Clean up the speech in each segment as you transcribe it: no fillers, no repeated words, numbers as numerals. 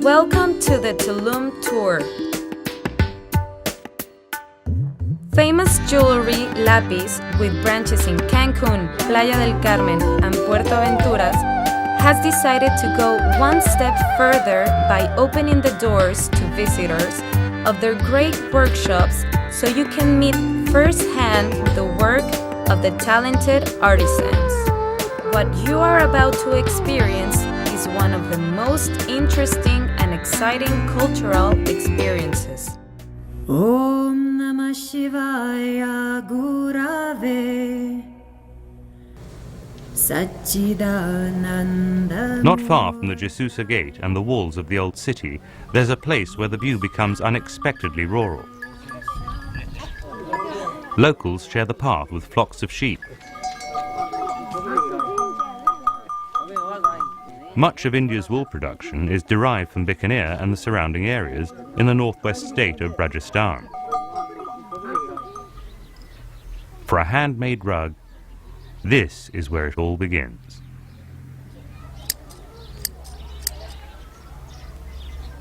Welcome to the Tulum Tour. Famous jewelry Lapis, with branches in Cancun, Playa del Carmen, and Puerto Aventuras, has decided to go one step further by opening the doors to visitors of their great workshops so you can meet firsthand the work of the talented artisans. What you are about to experience is one of the most interesting and exciting cultural experiences. Om Namah Shivaya Gurave Satchidananda. Not far from the Jesusa Gate and the walls of the old city, there's a place where the view becomes unexpectedly rural. Locals share the path with flocks of sheep. Much of India's wool production is derived from Bikaner and the surrounding areas in the northwest state of Rajasthan. For a handmade rug, this is where it all begins.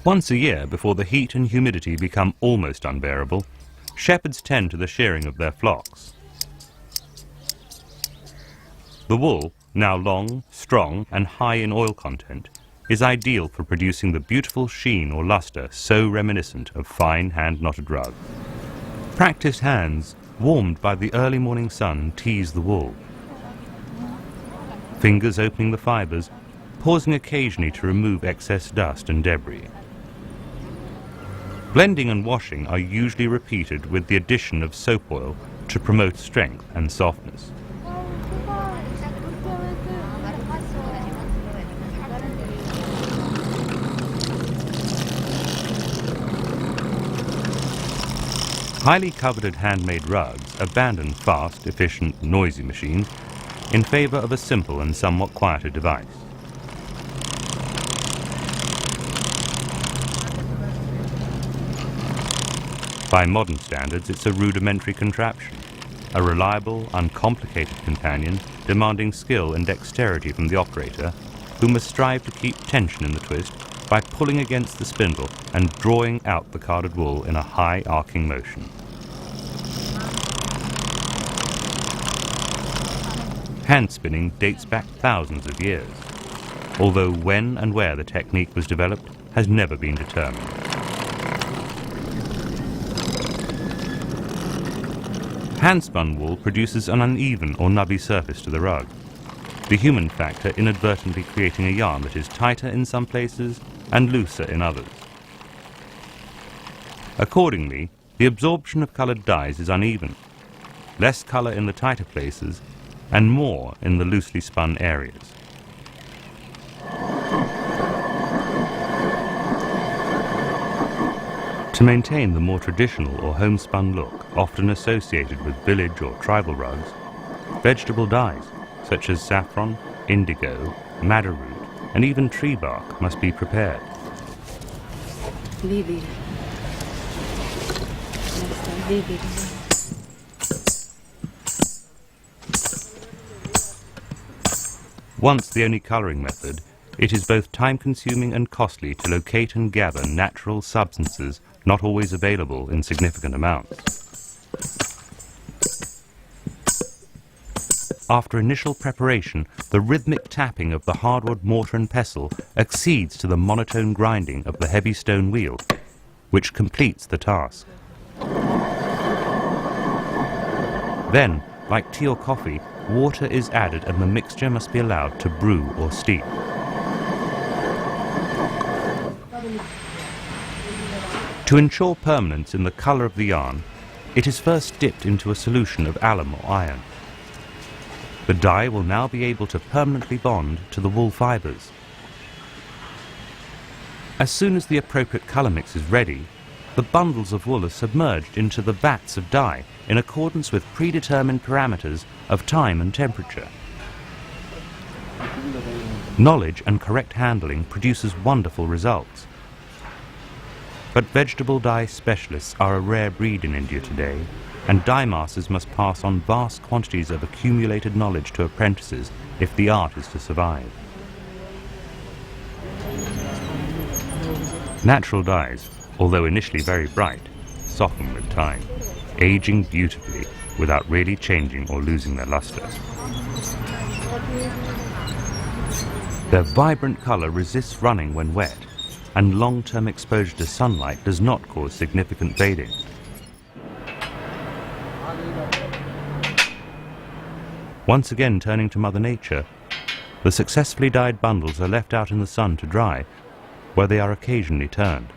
Once a year, before the heat and humidity become almost unbearable, shepherds tend to the shearing of their flocks. The wool, now long, strong, and high in oil content, is ideal for producing the beautiful sheen or luster so reminiscent of fine hand-knotted rug. Practiced hands, warmed by the early morning sun, tease the wool. Fingers opening the fibers, pausing occasionally to remove excess dust and debris. Blending and washing are usually repeated with the addition of soap oil to promote strength and softness. Highly coveted handmade rugs abandon fast, efficient, noisy machines in favor of a simple and somewhat quieter device. By modern standards, it's a rudimentary contraption, a reliable, uncomplicated companion demanding skill and dexterity from the operator, who must strive to keep tension in the twist by pulling against the spindle and drawing out the carded wool in a high arcing motion. Hand spinning dates back thousands of years, although when and where the technique was developed has never been determined. Hand-spun wool produces an uneven or nubby surface to the rug, the human factor inadvertently creating a yarn that is tighter in some places and looser in others. Accordingly, the absorption of colored dyes is uneven, less color in the tighter places and more in the loosely spun areas. To maintain the more traditional or homespun look often associated with village or tribal rugs, vegetable dyes such as saffron, indigo, madder root, and even tree bark must be prepared. Once the only coloring method, it is both time-consuming and costly to locate and gather natural substances not always available in significant amounts. After initial preparation, the rhythmic tapping of the hardwood mortar and pestle accedes to the monotone grinding of the heavy stone wheel, which completes the task. Then, like tea or coffee, water is added and the mixture must be allowed to brew or steep. To ensure permanence in the color of the yarn, it is first dipped into a solution of alum or iron. The dye will now be able to permanently bond to the wool fibers. As soon as the appropriate color mix is ready, the bundles of wool are submerged into the vats of dye in accordance with predetermined parameters of time and temperature. Knowledge and correct handling produces wonderful results. But vegetable dye specialists are a rare breed in India today, and dye masters must pass on vast quantities of accumulated knowledge to apprentices if the art is to survive. Natural dyes, although initially very bright, soften with time, aging beautifully without really changing or losing their luster. Their vibrant color resists running when wet, and long-term exposure to sunlight does not cause significant fading. Once again turning to Mother Nature, the successfully dyed bundles are left out in the sun to dry, where they are occasionally turned.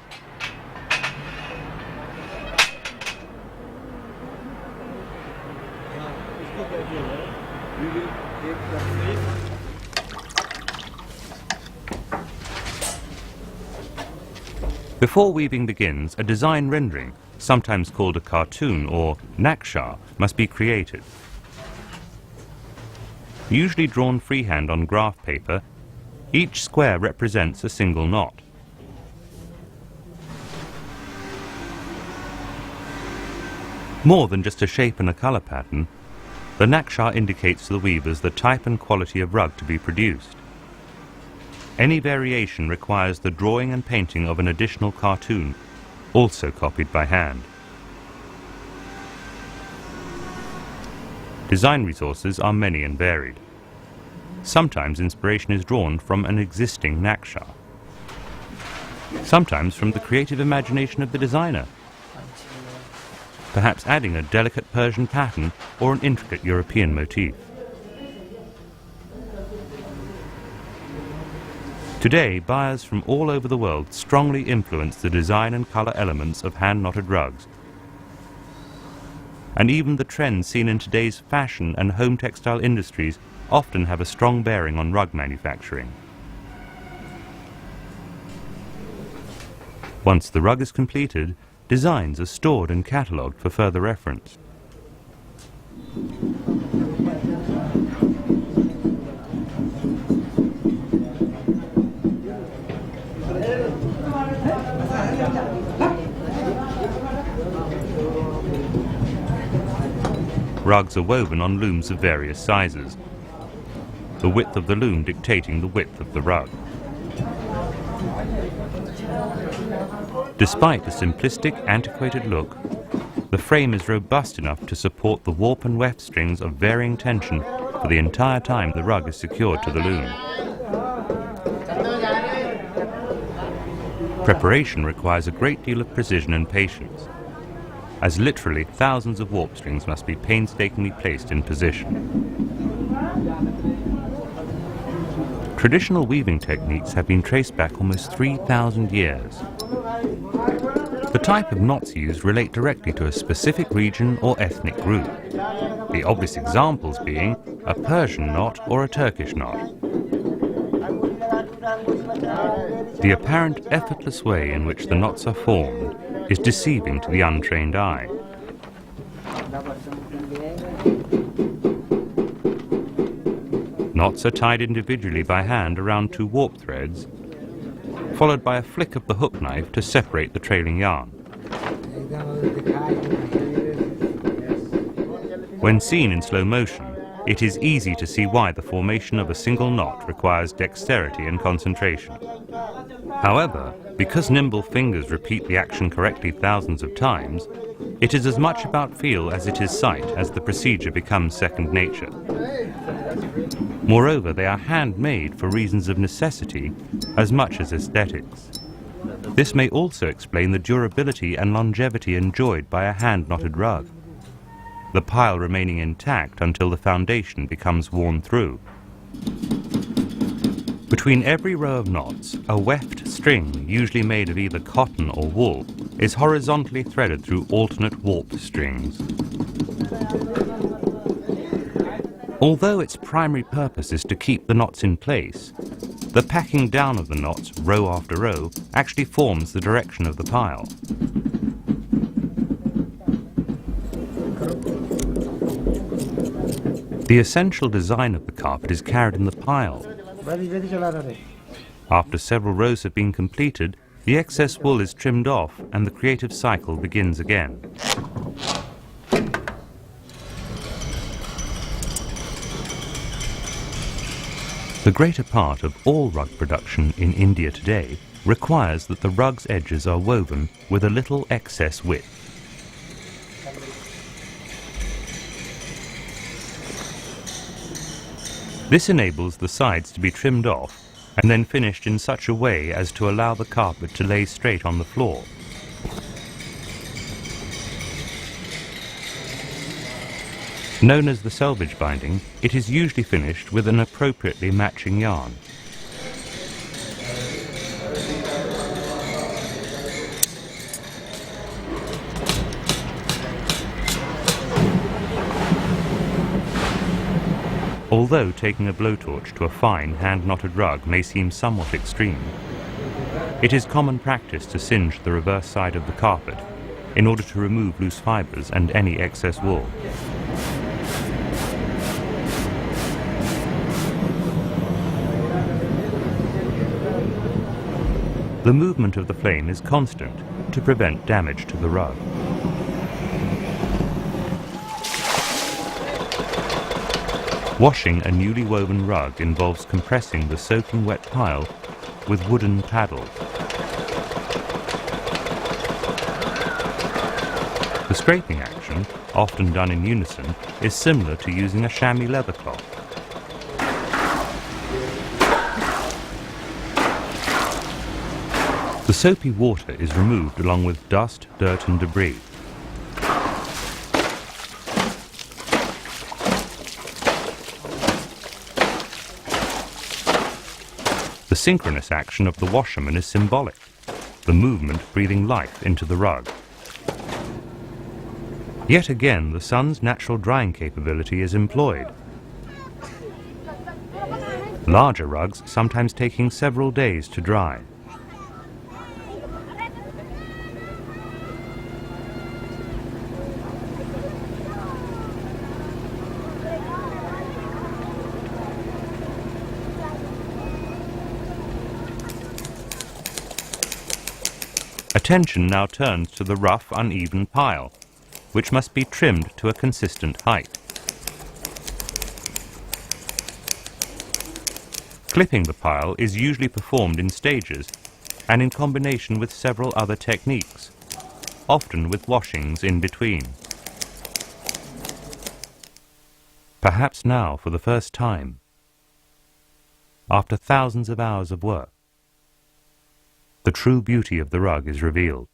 Before weaving begins, a design rendering, sometimes called a cartoon or naksha, must be created. Usually drawn freehand on graph paper, each square represents a single knot. More than just a shape and a color pattern, the naksha indicates to the weavers the type and quality of rug to be produced. Any variation requires the drawing and painting of an additional cartoon, also copied by hand. Design resources are many and varied. Sometimes inspiration is drawn from an existing naksha. Sometimes from the creative imagination of the designer. Perhaps adding a delicate Persian pattern or an intricate European motif. Today, buyers from all over the world strongly influence the design and color elements of hand-knotted rugs. And even the trends seen in today's fashion and home textile industries often have a strong bearing on rug manufacturing. Once the rug is completed, designs are stored and catalogued for further reference. Rugs are woven on looms of various sizes, the width of the loom dictating the width of the rug. Despite the simplistic, antiquated look, the frame is robust enough to support the warp and weft strings of varying tension for the entire time the rug is secured to the loom. Preparation requires a great deal of precision and patience, as literally thousands of warp strings must be painstakingly placed in position. Traditional weaving techniques have been traced back almost 3,000 years. The type of knots used relate directly to a specific region or ethnic group, the obvious examples being a Persian knot or a Turkish knot. The apparent effortless way in which the knots are formed is deceiving to the untrained eye. Knots are tied individually by hand around two warp threads, followed by a flick of the hook knife to separate the trailing yarn. When seen in slow motion, it is easy to see why the formation of a single knot requires dexterity and concentration. However, because nimble fingers repeat the action correctly thousands of times, it is as much about feel as it is sight as the procedure becomes second nature. Moreover, they are handmade for reasons of necessity as much as aesthetics. This may also explain the durability and longevity enjoyed by a hand-knotted rug, the pile remaining intact until the foundation becomes worn through. Between every row of knots, a weft string, usually made of either cotton or wool, is horizontally threaded through alternate warp strings. Although its primary purpose is to keep the knots in place, the packing down of the knots, row after row, actually forms the direction of the pile. The essential design of the carpet is carried in the pile. After several rows have been completed, the excess wool is trimmed off and the creative cycle begins again. The greater part of all rug production in India today requires that the rug's edges are woven with a little excess width. This enables the sides to be trimmed off and then finished in such a way as to allow the carpet to lay straight on the floor. Known as the selvage binding, it is usually finished with an appropriately matching yarn. Although taking a blowtorch to a fine hand-knotted rug may seem somewhat extreme, it is common practice to singe the reverse side of the carpet in order to remove loose fibres and any excess wool. The movement of the flame is constant to prevent damage to the rug. Washing a newly woven rug involves compressing the soaking wet pile with wooden paddles. The scraping action, often done in unison, is similar to using a chamois leather cloth. The soapy water is removed along with dust, dirt and debris. The synchronous action of the washerman is symbolic, the movement breathing life into the rug. Yet again, the sun's natural drying capability is employed. Larger rugs sometimes taking several days to dry. Attention now turns to the rough, uneven pile, which must be trimmed to a consistent height. Clipping the pile is usually performed in stages and in combination with several other techniques, often with washings in between. Perhaps now, for the first time, after thousands of hours of work, the true beauty of the rug is revealed.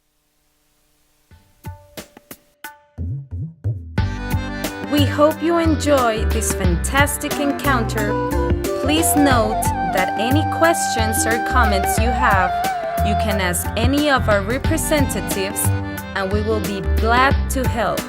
We hope you enjoy this fantastic encounter. Please note that any questions or comments you have, you can ask any of our representatives, and we will be glad to help.